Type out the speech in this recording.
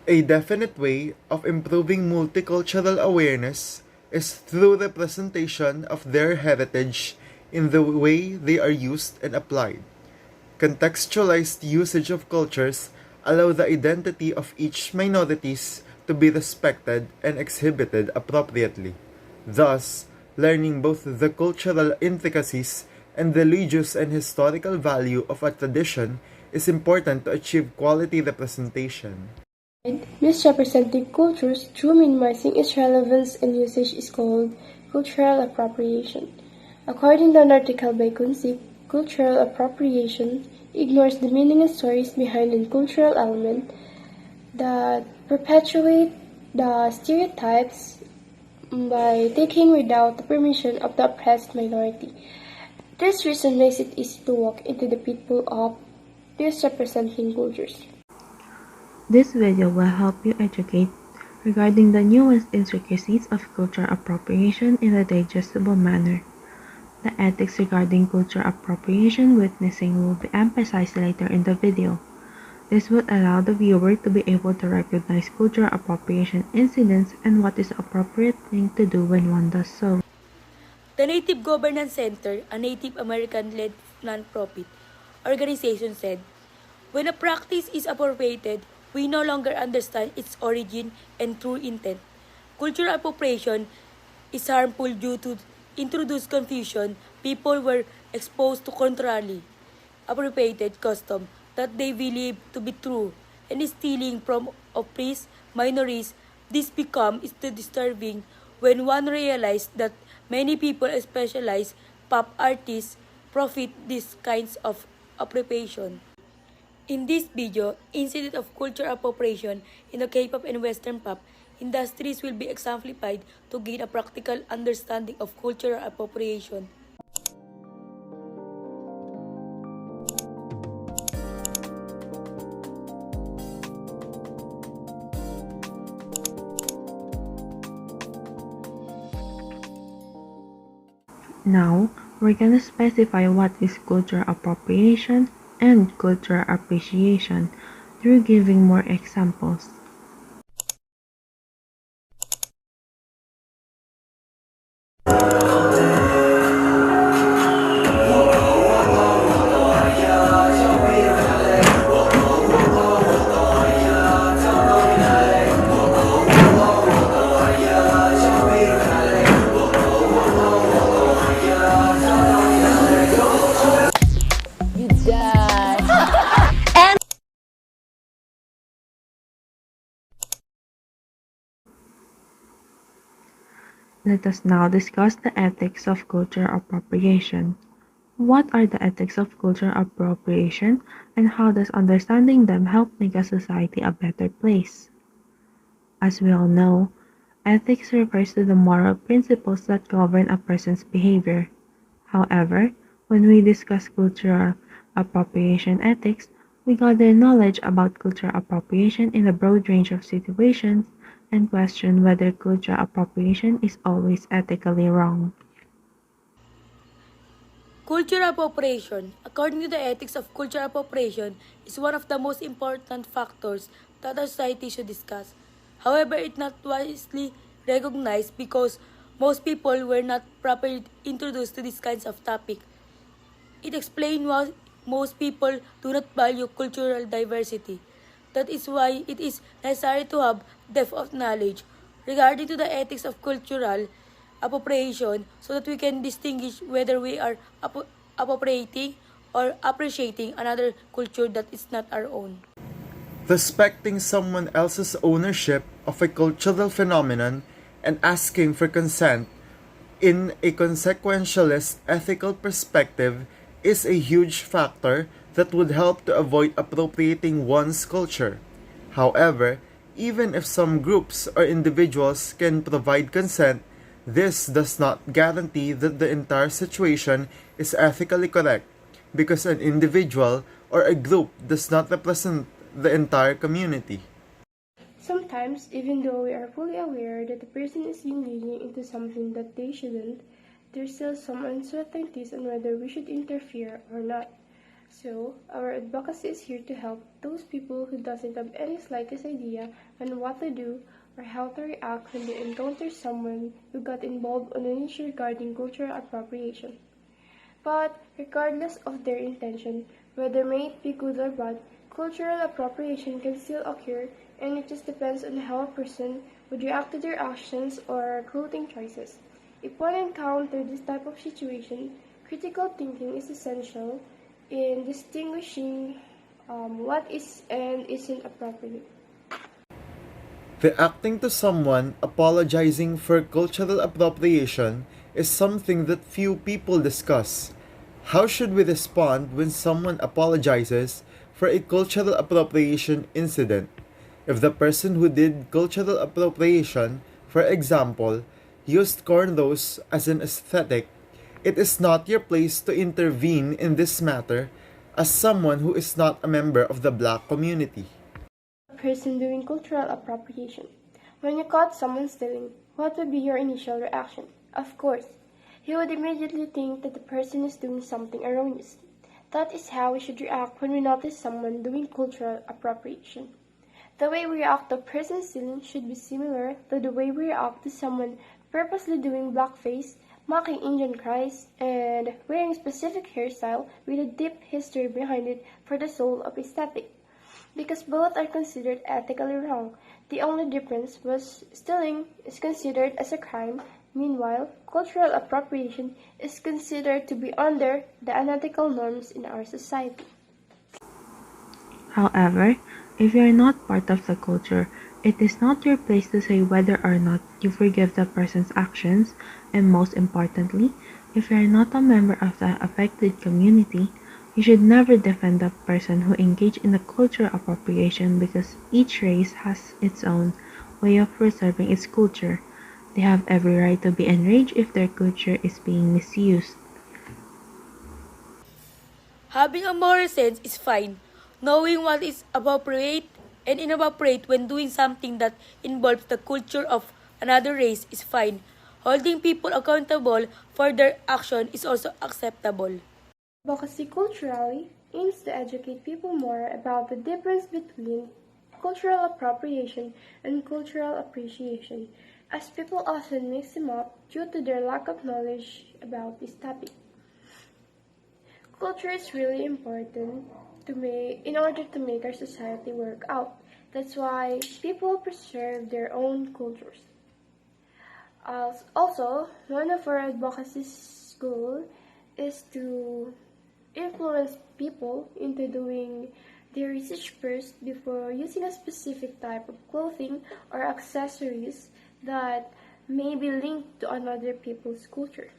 A definite way of improving multicultural awareness is through representation of their heritage in the way they are used and applied. Contextualized usage of cultures allow the identity of each minorities to be respected and exhibited appropriately. Thus, learning both the cultural intricacies and the religious and historical value of a tradition is important to achieve quality representation. Misrepresenting cultures through minimizing its relevance and usage is called cultural appropriation. According to an article by Kunzik, cultural appropriation ignores the meaning and stories behind a cultural element that perpetuate the stereotypes by taking without the permission of the oppressed minority. This reason makes it easy to walk into the pitfall of misrepresenting cultures. This video will help you educate regarding the nuanced intricacies of cultural appropriation in a digestible manner. The ethics regarding cultural appropriation witnessing will be emphasized later in the video. This would allow the viewer to be able to recognize cultural appropriation incidents and what is the appropriate thing to do when one does so. The Native Governance Center, a Native American-led nonprofit organization, said, "When a practice is appropriated, we no longer understand its origin and true intent. Cultural appropriation is harmful due to introduce confusion. People were exposed to culturally appropriated custom that they believe to be true and stealing from oppressed minorities. This becomes disturbing when one realizes that many people, especially pop artists, profit these kinds of appropriation." In this video, incident of cultural appropriation in the K-pop and Western pop industries will be exemplified to gain a practical understanding of cultural appropriation. Now, we're gonna specify what is cultural appropriation and cultural appreciation through giving more examples. Let us now discuss the ethics of cultural appropriation. What are the ethics of cultural appropriation and how does understanding them help make a society a better place? As we all know, ethics refers to the moral principles that govern a person's behavior. However, when we discuss cultural appropriation ethics, we gather knowledge about cultural appropriation in a broad range of situations and question whether cultural appropriation is always ethically wrong. Cultural appropriation, according to the ethics of cultural appropriation, is one of the most important factors that a society should discuss. However, it is not widely recognized because most people were not properly introduced to these kinds of topic. It explains why most people do not value cultural diversity. That is why it is necessary to have depth of knowledge regarding to the ethics of cultural appropriation so that we can distinguish whether we are appropriating or appreciating another culture that is not our own. Respecting someone else's ownership of a cultural phenomenon and asking for consent in a consequentialist ethical perspective is a huge factor that would help to avoid appropriating one's culture. However, even if some groups or individuals can provide consent, this does not guarantee that the entire situation is ethically correct because an individual or a group does not represent the entire community. Sometimes, even though we are fully aware that the person is engaging into something that they shouldn't, there's still some uncertainties on whether we should interfere or not. So, our advocacy is here to help those people who doesn't have any slightest idea on what to do or how to react when they encounter someone who got involved on an issue regarding cultural appropriation. But regardless of their intention, whether may it be good or bad, cultural appropriation can still occur, and it just depends on how a person would react to their actions or clothing choices. If one encounters this type of situation, critical thinking is essential in distinguishing what is and isn't appropriate. Reacting to someone apologizing for cultural appropriation is something that few people discuss. How should we respond when someone apologizes for a cultural appropriation incident? If the person who did cultural appropriation, for example, used cornrows as an aesthetic, it is not your place to intervene in this matter as someone who is not a member of the black community. A person doing cultural appropriation. When you caught someone stealing, what would be your initial reaction? Of course, you would immediately think that the person is doing something erroneous. That is how we should react when we notice someone doing cultural appropriation. The way we react to a person stealing should be similar to the way we react to someone purposely doing blackface, mocking Indian cries, and wearing a specific hairstyle with a deep history behind it for the soul of aesthetic. Because both are considered ethically wrong. The only difference was stealing is considered as a crime, meanwhile, cultural appropriation is considered to be under the unethical norms in our society. However, if you are not part of the culture, it is not your place to say whether or not you forgive the person's actions, and most importantly, if you are not a member of the affected community, you should never defend the person who engaged in the cultural appropriation because each race has its own way of preserving its culture. They have every right to be enraged if their culture is being misused. Having a moral sense is fine. Knowing what is appropriate and inappropriate when doing something that involves the culture of another race is fine. Holding people accountable for their action is also acceptable. Advocacy culturally aims to educate people more about the difference between cultural appropriation and cultural appreciation, as people often mix them up due to their lack of knowledge about this topic. Culture is really important in order to make our society work out. That's why people preserve their own cultures. Also, one of our advocacy's goal is to influence people into doing their research first before using a specific type of clothing or accessories that may be linked to another people's culture.